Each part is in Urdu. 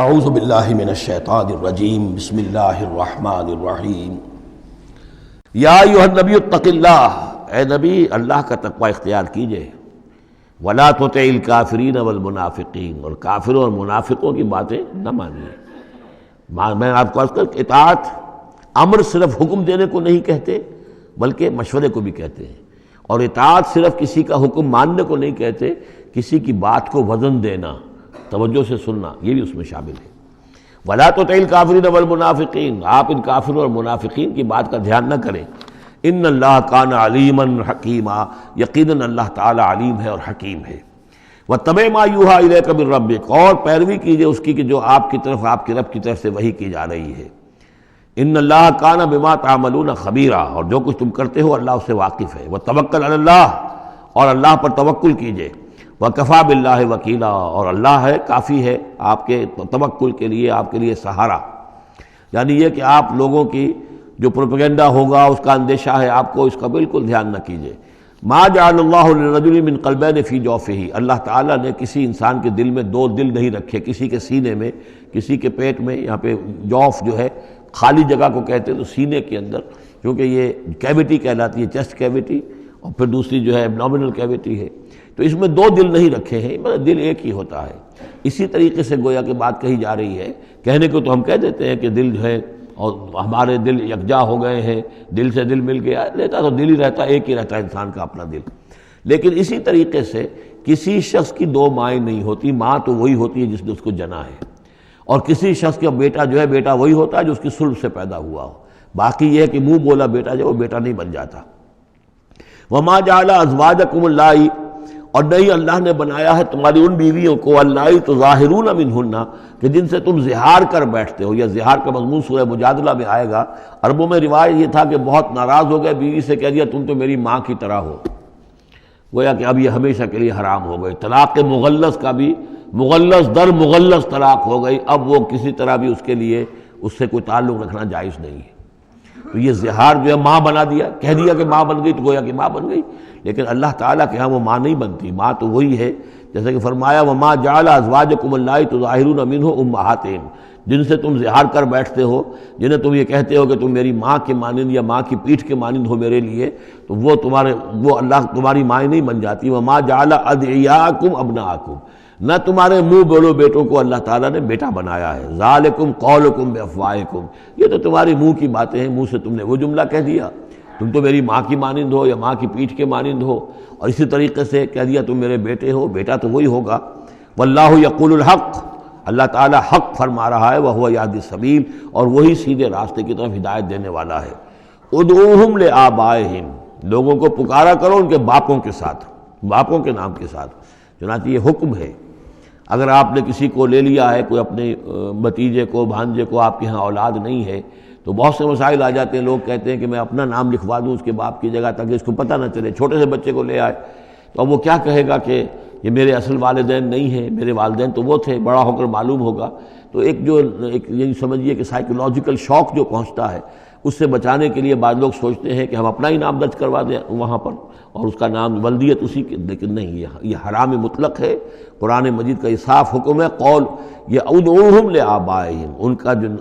اعوذ باللہ من الشیطان الرجیم بسم اللہ الرحمن الرحیم یا ایھا النبی اتق اللہ، اے نبی اللہ کا تقوی اختیار کیجئے، ولا تطع الکافرین والمنافقین، اور کافروں اور منافقوں کی باتیں نہ مانیے۔ میں آپ کو عرض کر اطاعت امر صرف حکم دینے کو نہیں کہتے بلکہ مشورے کو بھی کہتے ہیں، اور اطاعت صرف کسی کا حکم ماننے کو نہیں کہتے، کسی کی بات کو وزن دینا، توجہ سے سننا، یہ بھی اس میں شامل ہے۔ وَلَا تُطِعِ الْكَافِرِينَ وَالْمُنَافِقِينَ، آپ ان کافروں اور منافقین کی بات کا دھیان نہ کریں۔ ان اللہ کان علیما حکیما، یقیناً اللہ تعالی علیم ہے اور حکیم ہے۔ وَاتَّبِعْ مَا يُوحَىٰ إِلَيْكَ مِن رَّبِّكَ، اور پیروی کیجئے اس کی کہ جو آپ کی طرف آپ کے رب کی طرف سے وحی کی جا رہی ہے۔ ان اللہ کان بما تعملون خبیرا، اور جو کچھ تم کرتے ہو اللہ اس سے واقف ہے۔ وَتَوَکَّلْ عَلَى اللَّهِ، اور اللہ پر توکل کیجئے۔ وَكَفَىٰ بِاللَّهِ وَكِيلًا، اور اللہ ہے کافی ہے آپ کے توکل کے لیے، آپ کے لیے سہارا۔ یعنی یہ کہ آپ لوگوں کی جو پروپیگنڈا ہوگا اس کا اندیشہ ہے آپ کو، اس کا بالکل دھیان نہ کیجئے۔ مَا جَعَلَ اللَّهُ لِلرَّجُلِ مِن قَلْبَيْنِ فِي جَوْفِهِ، اللہ تعالیٰ نے کسی انسان کے دل میں دو دل نہیں رکھے، کسی کے سینے میں، کسی کے پیٹ میں، یہاں پہ جوف جو ہے خالی جگہ کو کہتے ہیں، تو سینے کے اندر، کیونکہ یہ کیویٹی کہلاتی ہے، چیسٹ کیویٹی، اور پھر دوسری جو ہے ایبڈومینل کیویٹی ہے، تو اس میں دو دل نہیں رکھے ہیں، مگر دل ایک ہی ہوتا ہے۔ اسی طریقے سے گویا کہ بات کہی جا رہی ہے، کہنے کو تو ہم کہہ دیتے ہیں کہ دل جو ہے اور ہمارے دل یکجا ہو گئے ہیں، دل سے دل مل گیا، لیتا تو دل ہی رہتا، ایک ہی رہتا ہے انسان کا اپنا دل۔ لیکن اسی طریقے سے کسی شخص کی دو مائیں نہیں ہوتی، ماں تو وہی ہوتی ہے جس نے اس کو جنا ہے، اور کسی شخص کا بیٹا جو ہے بیٹا وہی ہوتا ہے جو اس کی صلب سے پیدا ہوا ہو۔ باقی یہ ہے کہ منہ بولا بیٹا جو وہ بیٹا نہیں بن جاتا۔ وَمَا جَعَلَ أَزْوَاجَكُمُ اللَّائِي، اور نہیں اللہ نے بنایا ہے تمہاری ان بیویوں کو، اللَّائِي تُظَاہِرُونَ مِنْهُنَّ، کہ جن سے تم زہار کر بیٹھتے ہو۔ یا زہار کا مضمون سورہ مجادلہ میں آئے گا۔ عربوں میں روایت یہ تھا کہ بہت ناراض ہو گئے، بیوی سے کہہ دیا تم تو میری ماں کی طرح ہو، گویا کہ اب یہ ہمیشہ کے لیے حرام ہو گئے۔ طلاق مغلظ کا بھی مغلظ در مغلظ طلاق ہو گئی، اب وہ کسی طرح بھی اس کے لیے اس سے کوئی تعلق رکھنا جائز نہیں ہے۔ تو یہ زہار جو ہے ماں بنا دیا، کہہ دیا کہ ماں بن گئی، تو گویا کہ ماں بن گئی، لیکن اللہ تعالیٰ کے ہاں وہ ماں نہیں بنتی، ماں تو وہی ہے، جیسے کہ فرمایا وَمَا جَعَلَ أَزْوَاجَكُمُ اللَّائِي تُظَاهِرُونَ مِنْهُ أُمَّهَاتِهِمْ، جن سے تم زہار کر بیٹھتے ہو، جنہیں تم یہ کہتے ہو کہ تم میری ماں کے مانند یا ماں کی پیٹھ کے مانند ہو میرے لیے، تو وہ اللہ تمہاری مائیں نہیں بن جاتی۔ وَمَا جَعَلَ أَدْعِيَاءَكُمْ أَبْنَاءَكُمْ، نہ تمہارے منہ بولو بیٹوں کو اللہ تعالیٰ نے بیٹا بنایا ہے۔ ذَلِكُمْ قَوْلُكُمْ بِأَفْوَاهِكُمْ، یہ تو تمہاری منہ کی باتیں ہیں، منہ سے تم نے وہ جملہ کہہ دیا، تم تو میری ماں کی مانند ہو یا ماں کی پیٹھ کے مانند ہو، اور اسی طریقے سے کہہ دیا تم میرے بیٹے ہو، بیٹا تو وہی ہوگا۔ واللہ یقول الحق، اللہ تعالیٰ حق فرما رہا ہے، وہو یہدی السبیل، اور وہی سیدھے راستے کی طرف ہدایت دینے والا ہے۔ ادعوہم لآبائہم، لوگوں کو پکارا کرو ان کے باپوں کے ساتھ، باپوں کے نام کے ساتھ۔ چنانچہ یہ حکم ہے، اگر آپ نے کسی کو لے لیا ہے، کوئی اپنے بھتیجے کو، بھانجے کو، آپ کے ہاں اولاد نہیں ہے، تو بہت سے مسائل آ جاتے ہیں، لوگ کہتے ہیں کہ میں اپنا نام لکھوا دوں اس کے باپ کی جگہ تاکہ اس کو پتہ نہ چلے، چھوٹے سے بچے کو لے آئے تو اب وہ کیا کہے گا کہ یہ میرے اصل والدین نہیں ہیں، میرے والدین تو وہ تھے، بڑا ہو کر معلوم ہوگا۔ تو ایک یہ سمجھیے کہ سائیکولوجیکل شوق جو پہنچتا ہے، اس سے بچانے کے لیے بعض لوگ سوچتے ہیں کہ ہم اپنا ہی نام درج کروا دیں وہاں پر، اور اس کا نام ولدیت اسی کے، لیکن نہیں، یہ حرام مطلق ہے۔ قرآن مجید کا یہ صاف حکم ہے، قول یہ ادعوہم لآبائہم،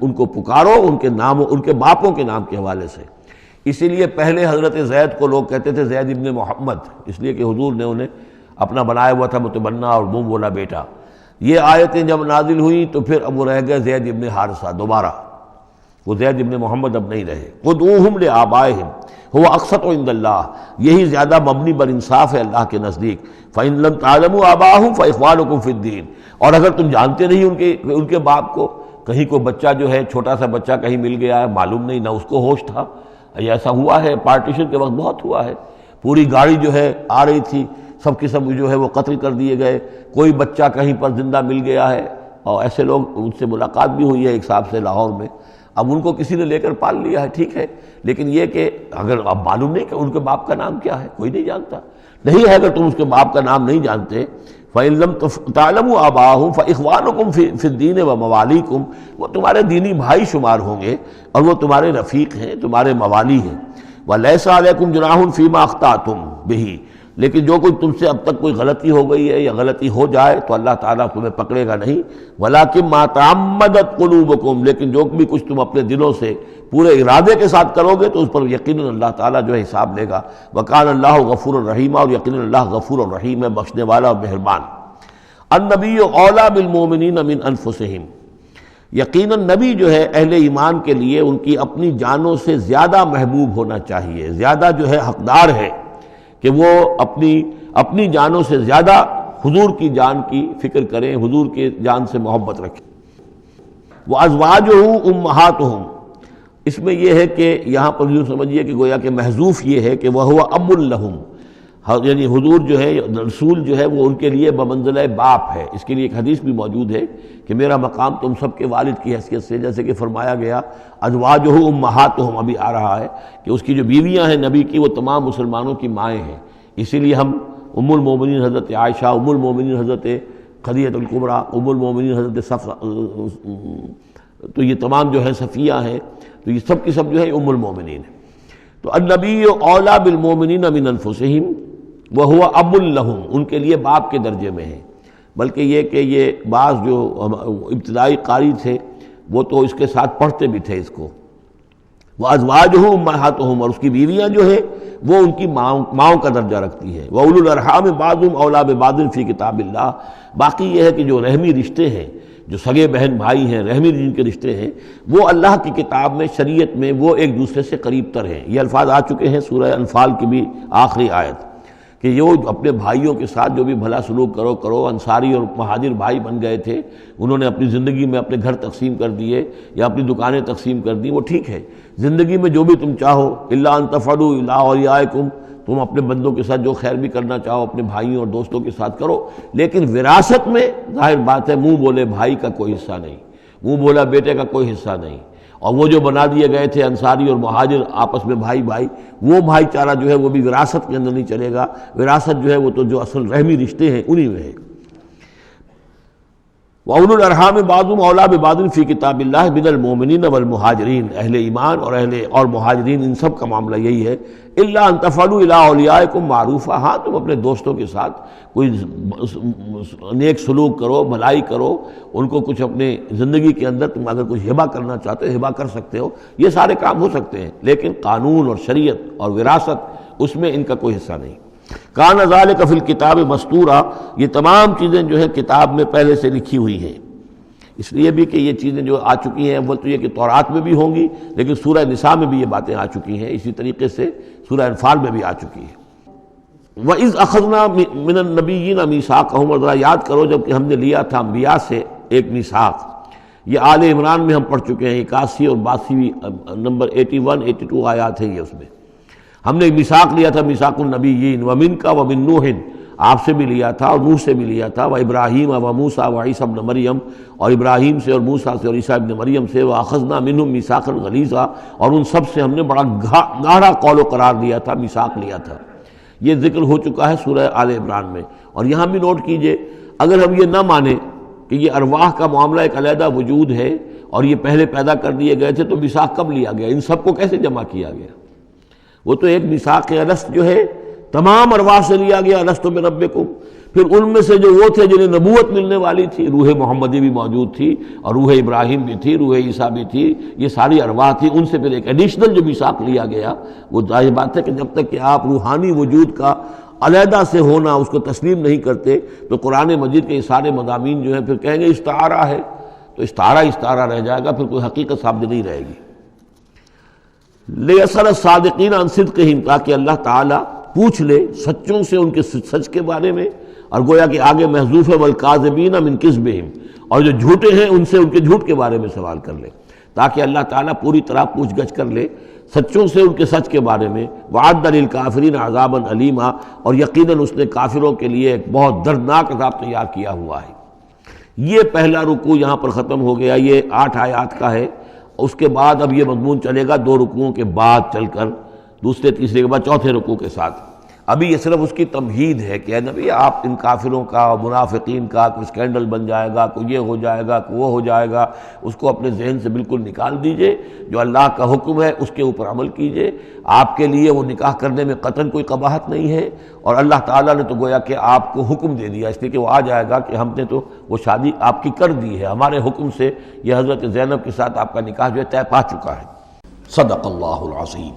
ان کو پکارو ان کے نام، ان کے باپوں کے نام کے حوالے سے۔ اسی لیے پہلے حضرت زید کو لوگ کہتے تھے زید ابن محمد، اس لیے کہ حضور نے انہیں اپنا بنایا ہوا تھا متبنہ اور منہ بولا بیٹا۔ یہ آیتیں جب نازل ہوئیں تو پھر اب وہ رہ گئے زید ابن حارثہ، دوبارہ وہ زید ابن محمد اب نہیں رہے۔ ادعوہم لآبائہم هو اقسط عند اللہ، یہی زیادہ مبنی بر انصاف ہے اللہ کے نزدیک۔ فإن لم تعلموا آباءهم فإخوانكم في الدین، اور اگر تم جانتے نہیں ان کے باپ کو، کہیں کوئی بچہ جو ہے، چھوٹا سا بچہ کہیں مل گیا ہے، معلوم نہیں، نہ اس کو ہوش تھا، ایسا ہوا ہے پارٹیشن کے وقت بہت ہوا ہے، پوری گاڑی جو ہے آ رہی تھی، سب کے سب جو ہے وہ قتل کر دیے گئے، کوئی بچہ کہیں پر زندہ مل گیا ہے، اور ایسے لوگ، ان سے ملاقات بھی ہوئی ہے ایک صاحب سے لاہور میں، اب ان کو کسی نے لے کر پال لیا ہے، ٹھیک ہے، لیکن یہ کہ اگر اب معلوم نہیں کہ ان کے باپ کا نام کیا ہے، کوئی نہیں جانتا، نہیں ہے، اگر تم اس کے باپ کا نام نہیں جانتے، فَإِن لَمْ تَعْلَمُوا آبَاءَهُمْ فَإِخْوَانُكُمْ فِي الدِّينِ وَمَوَالِيكُمْ، وہ تمہارے دینی بھائی شمار ہوں گے اور وہ تمہارے رفیق ہیں، تمہارے موالی ہیں۔ وَلَيْسَ عَلَيْكُمْ جُنَاحٌ فِيمَا أَخْطَأْتُمْ بِهِ، لیکن جو کوئی تم سے اب تک کوئی غلطی ہو گئی ہے یا غلطی ہو جائے تو اللہ تعالیٰ تمہیں پکڑے گا نہیں، وَلَٰكِن مَا تَعَمَّدَتْ قُلُوبُكُمْ، لیکن جو بھی کچھ تم اپنے دلوں سے پورے ارادے کے ساتھ کرو گے تو اس پر یقیناً اللہ تعالیٰ جو ہے حساب لے گا۔ وَكَانَ اللَّهُ غَفُورًا رَحِيمًا، اور یقیناً اللہ غفور الرحیم ہے، بخشنے والا اور مہربان۔ النبی اولیٰ بالمؤمنین من انفسہم، یقیناً نبی جو ہے اہل ایمان کے لیے ان کی اپنی جانوں سے زیادہ محبوب ہونا چاہیے، زیادہ جو ہے حقدار ہے کہ وہ اپنی جانوں سے زیادہ حضور کی جان کی فکر کریں، حضور کی جان سے محبت رکھیں۔ وَأَزْوَاجُهُ أُمَّهَاتُهُمْ، اس میں یہ ہے کہ یہاں پر یوں سمجھیے کہ گویا کہ محذوف یہ ہے کہ وَهُوَ أَبٌّ لَهُمْ، یعنی حضور جو ہے رسول جو ہے وہ ان کے لیے بمنزلہ باپ ہے۔ اس کے لیے ایک حدیث بھی موجود ہے کہ میرا مقام تم سب کے والد کی حیثیت سے، جیسے کہ فرمایا گیا ازواجہ امہاتہم، ابھی آ رہا ہے کہ اس کی جو بیویاں ہیں نبی کی وہ تمام مسلمانوں کی مائیں ہیں۔ اسی لیے ہم ام المومنین حضرت عائشہ، ام المومنین حضرت خدیجہ الکبریٰ، ام المومنین حضرت صفیہ، تو یہ تمام جو ہے صفیہ ہیں، تو یہ سب کی سب جو ہے ام المومنین ہیں۔ تو النبی اولیٰ بالمؤمنین من انفسہم وَهُوَ أَبٌّ لَهُمْ، ان کے لیے باپ کے درجے میں ہے۔ بلکہ یہ کہ یہ بعض جو ابتدائی قاری تھے وہ تو اس کے ساتھ پڑھتے بھی تھے اس کو، وَأَزْوَاجُهُ أُمَّهَاتُهُم، اور اس کی بیویاں جو ہے وہ ان کی ماؤں کا درجہ رکھتی ہیں۔ وَأُولُو الْأَرْحَامِ بَعْضُهُمْ أَوْلَىٰ بِبَعْضٍ فِي كِتَابِ اللَّهِ، باقی یہ ہے کہ جو رحمی رشتے ہیں، جو سگے بہن بھائی ہیں، رحمی جن کے رشتے ہیں، وہ اللہ کی کتاب میں، شریعت میں وہ ایک دوسرے سے قریب تر ہیں۔ یہ الفاظ آ چکے ہیں سورہ انفال کی بھی آخری آیت کہ یہ اپنے بھائیوں کے ساتھ جو بھی بھلا سلوک کرو۔ انصاری اور مہاجر بھائی بن گئے تھے، انہوں نے اپنی زندگی میں اپنے گھر تقسیم کر دیے یا اپنی دکانیں تقسیم کر دی، وہ ٹھیک ہے۔ زندگی میں جو بھی تم چاہو، الا ان تفعلوا الی اولیاءکم، تم اپنے بندوں کے ساتھ جو خیر بھی کرنا چاہو اپنے بھائیوں اور دوستوں کے ساتھ کرو، لیکن وراثت میں ظاہر بات ہے منہ بولے بھائی کا کوئی حصہ نہیں، منہ بولا بیٹے کا کوئی حصہ نہیں۔ اور وہ جو بنا دیے گئے تھے انصاری اور مہاجر آپس میں بھائی، وہ بھائی چارہ جو ہے وہ بھی وراثت کے اندر نہیں چلے گا۔ وراثت جو ہے وہ تو جو اصل رحمی رشتے ہیں انہی میں ہے۔ وَأُولُو الْأَرْحَامِ بَعْضُهُمْ أَوْلَىٰ بِبَعْضٍ فِي كِتَابِ اللَّهِ مِنَ الْمُؤْمِنِينَ وَالْمُهَاجِرِينَ، اہل ایمان اور مہاجرین ان سب کا معاملہ یہی ہے۔ إِلَّا أَن تَفْعَلُوا إِلَىٰ أَوْلِيَائِكُمْ مَعْرُوفًا، ہاں تم اپنے دوستوں کے ساتھ کوئی نیک سلوک کرو، بھلائی کرو، ان کو کچھ اپنے زندگی کے اندر تم اگر کچھ ہبہ کرنا چاہتے ہو ہبہ کر سکتے ہو، یہ سارے کام ہو سکتے ہیں، لیکن قانون اور شریعت اور وراثت اس میں ان کا کوئی حصہ نہیں۔ کان ذالک فی الکتاب مستورا، یہ تمام چیزیں جو ہیں کتاب میں پہلے سے لکھی ہوئی ہیں۔ اس لیے بھی کہ یہ چیزیں جو آ چکی ہیں اول تو یہ کہ تورات میں بھی ہوں گی، لیکن سورہ نساء میں بھی یہ باتیں آ چکی ہیں، اسی طریقے سے سورہ انفال میں بھی آ چکی ہیں۔ وَإِذْ أَخَذْنَا مِنَ النَّبِيِّينَ مِيثَاقَهُمْ، اور ذرا یاد کرو جب کہ ہم نے لیا تھا انبیاء سے ایک میثاق۔ یہ آل عمران میں ہم پڑھ چکے ہیں، 81 اور 82 نمبر 81 82 آیات ہیں یہ، اس میں ہم نے ایک میثاق لیا تھا، میثاق النبیین، ومنک ومن نوح، آپ سے بھی لیا تھا اور نوح سے بھی لیا تھا، وابراہیم وموسیٰ وعیسیٰ ابن مریم، اور ابراہیم سے اور موسیٰ سے اور عیسیٰ ابن مریم سے، واخذنا منہم میثاقا غلیظا، اور ان سب سے ہم نے بڑا گاڑھا قول و قرار لیا تھا، میثاق لیا تھا۔ یہ ذکر ہو چکا ہے سورہ آل عمران میں۔ اور یہاں بھی نوٹ کیجئے، اگر ہم یہ نہ مانیں کہ یہ ارواح کا معاملہ ایک علیحدہ وجود ہے اور یہ پہلے پیدا کر دیے گئے تھے، تو میثاق کب لیا گیا؟ ان سب کو کیسے جمع کیا گیا؟ وہ تو ایک میثاق الست جو ہے تمام ارواح سے لیا گیا، الست بربکم، پھر ان میں سے جو وہ تھے جنہیں نبوت ملنے والی تھی، روح محمدی بھی موجود تھی اور روح ابراہیم بھی تھی، روح عیسیٰ بھی تھی، یہ ساری ارواح تھی، ان سے پھر ایک ایڈیشنل جو میثاق لیا گیا۔ وہ ظاہر بات ہے کہ جب تک کہ آپ روحانی وجود کا علیحدہ سے ہونا اس کو تسلیم نہیں کرتے تو قرآن مجید کے یہ سارے مضامین جو ہیں پھر کہیں گے استعارہ ہے، تو استعارہ رہ جائے گا، پھر کوئی حقیقت ثابت نہیں رہے گی۔ لِيَسْأَلَ الصَّادِقِينَ عَنْ صِدْقِهِمْ، تاکہ اللہ تعالیٰ پوچھ لے سچوں سے ان کے سچ کے بارے میں، اور گویا کہ آگے محذوف ہے وَالْكَاذِبِينَ مِنْ كِذْبِهِمْ، اور جو جھوٹے ہیں ان سے ان کے جھوٹ کے بارے میں سوال کر لے، تاکہ اللہ تعالیٰ پوری طرح پوچھ گچھ کر لے سچوں سے ان کے سچ کے بارے میں۔ وَعَدَّ لِلْكَافِرِينَ عَذَابًا أَلِيمًا، اور یقیناً اس نے کافروں کے لیے ایک بہت دردناک عذاب تیار کیا ہوا ہے۔ یہ پہلا رکوع یہاں پر ختم ہو گیا، یہ 8 آیات کا ہے۔ اس کے بعد اب یہ مضمون چلے گا 2 رکوعوں کے بعد چل کر، دوسرے تیسرے کے بعد چوتھے رکوع کے ساتھ۔ ابھی یہ صرف اس کی تمہید ہے کہ اے نبی آپ ان کافروں کا اور منافقین کا کوئی اسکینڈل بن جائے گا، کوئی یہ ہو جائے گا، کوئی وہ ہو جائے گا، اس کو اپنے ذہن سے بالکل نکال دیجئے، جو اللہ کا حکم ہے اس کے اوپر عمل کیجئے۔ آپ کے لیے وہ نکاح کرنے میں قطعاً کوئی قباحت نہیں ہے، اور اللہ تعالیٰ نے تو گویا کہ آپ کو حکم دے دیا، اس لیے کہ وہ آ جائے گا کہ ہم نے تو وہ شادی آپ کی کر دی ہے، ہمارے حکم سے یہ حضرت زینب کے ساتھ آپ کا نکاح جو ہے طے پا چکا ہے۔ صدق اللہ العظیم۔